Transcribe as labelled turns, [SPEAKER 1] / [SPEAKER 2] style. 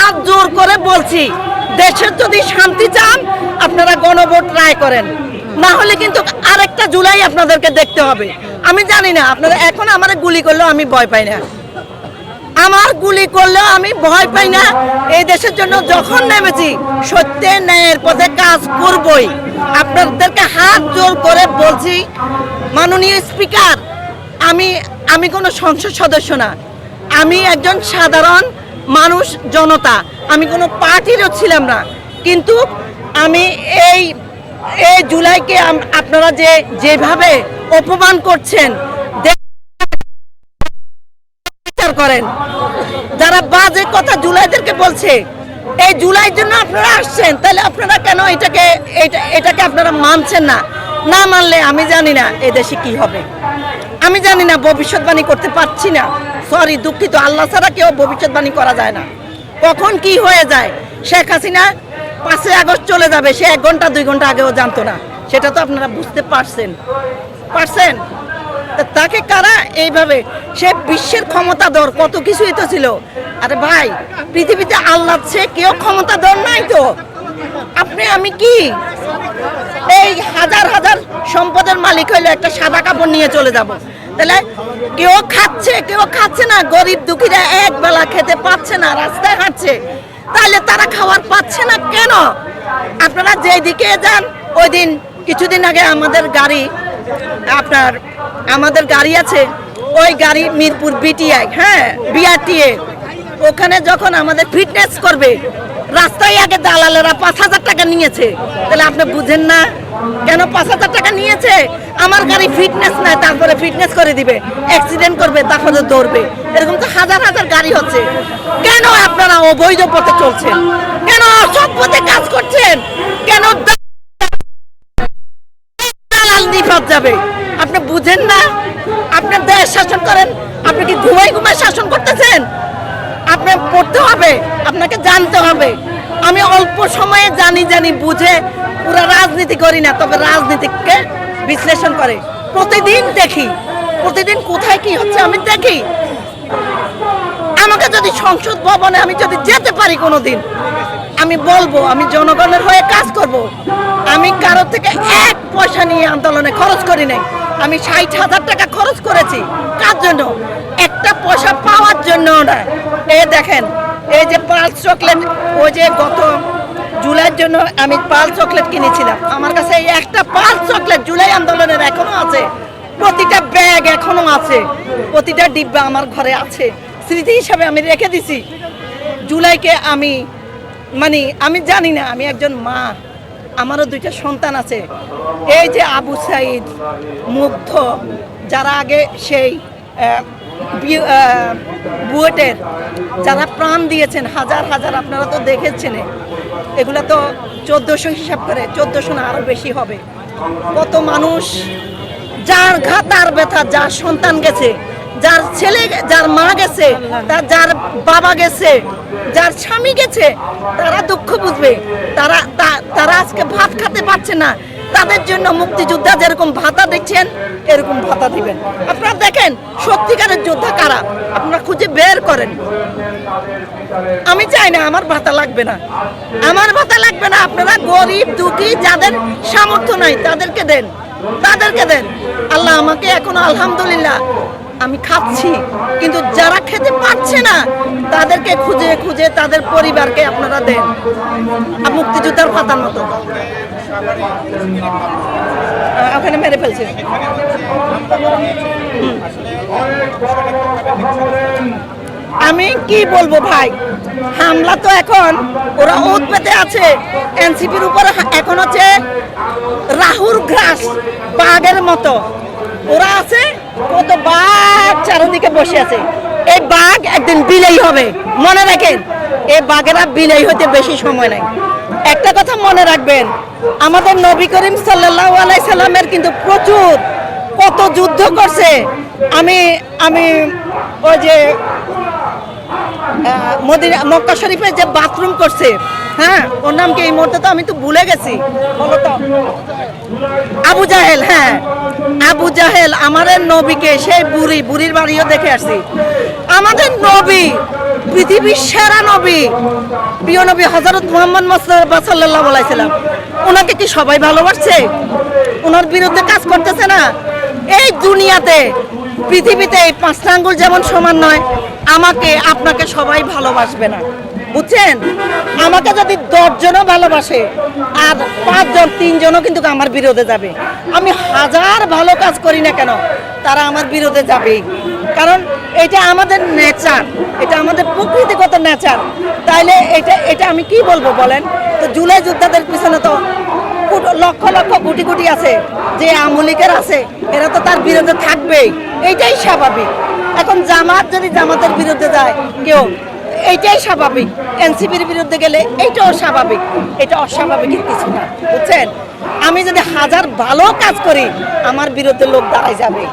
[SPEAKER 1] হাত জোর করে বলছি, দেশের যদি শান্তি চান আপনারা গণভোট রায় করেন, না হলে কিন্তু আরেকটা জুলাই আপনাদেরকে দেখতে হবে। আমি জানি না আপনারা এখন আমার গুলি করলেও আমি ভয় পাই না, আমার গুলি করলেও আমি ভয় পাই না। এই দেশের জন্য যখন নেমেছি সত্যের ন্যায়ের পথে কাজ করবই। আপনাদেরকে হাত জোর করে বলছি, মাননীয় স্পিকার, আমি কোনো সংসদ সদস্য না, আমি একজন সাধারণ মানুষ, জনতা, আমি কোনো পার্টিরও ছিলাম না, কিন্তু আমি এই জুলাইকে আপনারা যেভাবে অপমান করছেন করেন, যারা বাজে কথা জুলাইদেরকে বলছে, এই জুলাইয়ের জন্য আপনারা আসছেন, তাহলে আপনারা কেন এটাকে আপনারা মানছেন না? না মানলে আমি জানি না এই দেশে কি হবে, আমি জানি না, ভবিষ্যৎবাণী করতে পারছি না, সরি, দুঃখিত। আল্লাহ ছাড়া কেউ ভবিষ্যৎবাণী করা যায় না, কখন কি হয়ে যায়। শেখ হাসিনা 5 আগস্ট চলে যাবে, সে 1 ঘন্টা 2 ঘন্টা আগেও জানতো না, সেটা তো আপনারা বুঝতে পারছেন। তাকে কারা এইভাবে, সে বিশ্বের ক্ষমতাধর, কত কিছুই তো ছিল। আরে ভাই, পৃথিবীতে আল্লাহ সে কেউ ক্ষমতাধর নাই তো, আপনি আমি কি এই হাজার হাজার সম্পদের মালিক হইলে একটা সাদা কাপড় নিয়ে চলে যাব? তাহলে কেউ খাচ্ছে না, গরিব দুঃখীরা এক বেলা খেতে পাচ্ছে না, রাস্তায় হাঁটছে, তাহলে তারা খাবার পাচ্ছে না কেন? আপনারা যেদিকে যান, ওই দিন কিছুদিন আগে আমাদের গাড়ি আছে, ওই গাড়ি মিরপুর বিটিআই, বিআরটিএ, ওখানে যখন আমাদের ফিটনেস করবে, রাস্তায় আগে দালালেরা 5,000 টাকা নিয়েছে। তাহলে আপনি বুঝেন না কেন 5,000 টাকা নিয়েছে? আমার গাড়ি ফিটনেস নাই, তারপরে ফিটনেস করে দিবে, অ্যাক্সিডেন্ট করবে, তারপরে দৌড়বে। এরকম তো হাজার হাজার গাড়ি হচ্ছে। কেন আপনারা অবৈধ পথে চলছেন? কেন অসৎ পথে কাজ করছেন? কেন দালাল নিপাত যাবে? আপনি বুঝেন না? আপনি দেশ শাসন করেন, আপনি কি ঘুমাই শাসন করতেছেন? আপনার পড়তে হবে, আপনাকে জানতে হবে। আমি অল্প সময়ে জানি বুঝে পুরো রাজনীতি করি না, তবে রাজনীতিকে বিশ্লেষণ করে প্রতিদিন দেখি, প্রতিদিন কোথায় কি হচ্ছে আমি দেখি। আমাকে যদি সংসদ ভবনে আমি যদি যেতে পারি কোনোদিন, আমি বলবো আমি জনগণের হয়ে কাজ করব। আমি কারো থেকে 1 পয়সা নিয়ে আন্দোলনে খরচ করি নাই। আমি 60,000 টাকা খরচ করেছি, কার জন্য? একটা পয়সা পাওয়ার জন্য না। এই দেখেন, এই যে পাল চকলেট, ওই যে গত জুলাইয়ের জন্য আমি পাল চকলেট কিনেছিলাম, আমার কাছে এই একটা পাল চকলেট জুলাই আন্দোলনের এখনো আছে, প্রতিটা ব্যাগ এখনো আছে, প্রতিটা ডিব্বা আমার ঘরে আছে, স্মৃতি হিসাবে আমি রেখে দিছি। জুলাইকে আমি জানি না, আমি একজন মা, আমারও 2টা সন্তান আছে। এই যে আবু সাইদ, মুগ্ধ, যারা আগে সেই বুয়েটের যারা প্রাণ দিয়েছেন হাজার হাজার, আপনারা তো দেখেছেন, এগুলো তো 1400 হিসাব করে, 1400 না আরো বেশি হবে। কত মানুষ, যার ঘা তার ব্যথা, যার সন্তান গেছে, যার ছেলে, যার মা গেছে, যার বাবা গেছে, যার স্বামী গেছে, তারা দুঃখ বুঝবে। তারা আজকে ভাত খেতে পারছে না, তাদের জন্য মুক্তিযোদ্ধা যেরকম ভাতা দিচ্ছেন এরকম ভাতা দিবেন। আপনারা দেখেন সত্যিকারের যোদ্ধা কারা, আপনারা খুঁজে বের করেন। আমি চাই না আমার ভাতা লাগবে না, আমার ভাতা লাগবে না। আপনারা গরিব দুঃখী যাদের সামর্থ্য নাই তাদেরকে দেন, আল্লাহ আমাকে এখন আলহামদুলিল্লাহ আমি খাচ্ছি, কিন্তু যারা খেতে পারছে না তাদেরকে খুঁজে খুঁজে তাদের পরিবারকে আপনারা দেন, মুক্তিযোদ্ধার ভাতার মতো। ওখানে মেরে ফেলছে। আমি কি বলবো ভাই, হামলা তো এখন ওরা ওত পেতে আছে এনসিপির উপরে, এখন হচ্ছে রাহুর ঘাস, বাঘের মতো ওরা আছে, কত বাঘ চারদিকে বসে আছে। এই বাঘ একদিন বিলেই হবে, মনে রাখেন। এই বাঘেরা বিলেই হতে বেশি সময় নাই। একটা কথা মনে রাখবেন, আমাদের নবী করিম সাল্লাল্লাহু আলাইহি সাল্লামের কিন্তু প্রচুর কত যুদ্ধ করছে। আমি ওই যে মদিনা মক্কা শরীফে যে বাথরুম করছে, হ্যাঁ ওর নাম কি এই মুহূর্তে তো আমি তো ভুলে গেছি, বলো তো। আবু জাহেল, হ্যাঁ আবু জাহেল আমাদের নবীকে, সেই বুড়ির বাড়িও দেখে আসছি। আমাদের নবী, পৃথিবীর সেরা নবী, প্রিয় নবী হযরত মুহাম্মদ মুস্তাফা সাল্লাল্লাহু আলাইহি সাল্লাম, ওনাকে কি সবাই ভালোবাসছে? ওনার বিরুদ্ধে কাজ করতেছে না? এই দুনিয়াতে, পৃথিবীতে এই 5টা আঙ্গুল যেমন সমান নয়, আমাকে আপনাকে সবাই ভালোবাসবে না, বুঝছেন? আমাকে যদি 10 জনও ভালোবাসে আর 5 জন 3 জনও কিন্তু আমার বিরোধে যাবে। আমি হাজার ভালো কাজ করি না কেন, তারা আমার বিরোধে যাবেই। কারণ এটা আমাদের নেচার, এটা আমাদের প্রকৃতিগত নেচার। তাইলে এটা আমি কি বলবো বলেন? তো জুলাই যোদ্ধাদের পিছনে তো লক্ষ লক্ষ কোটি কোটি আছে, যে আমলিকের আছে, এরা তো তার বিরুদ্ধে থাকবেই, এইটাই স্বাভাবিক। এখন জামাত যদি জামাতের বিরুদ্ধে যায় কেউ, এইটাই স্বাভাবিক। এনসিপির বিরুদ্ধে গেলে এইটাও স্বাভাবিক, এটা অস্বাভাবিক কিছু না, বুঝছেন? আমি যদি হাজার ভালো কাজ করি, আমার বিরুদ্ধে লোক দাঁড়ায় যাবে।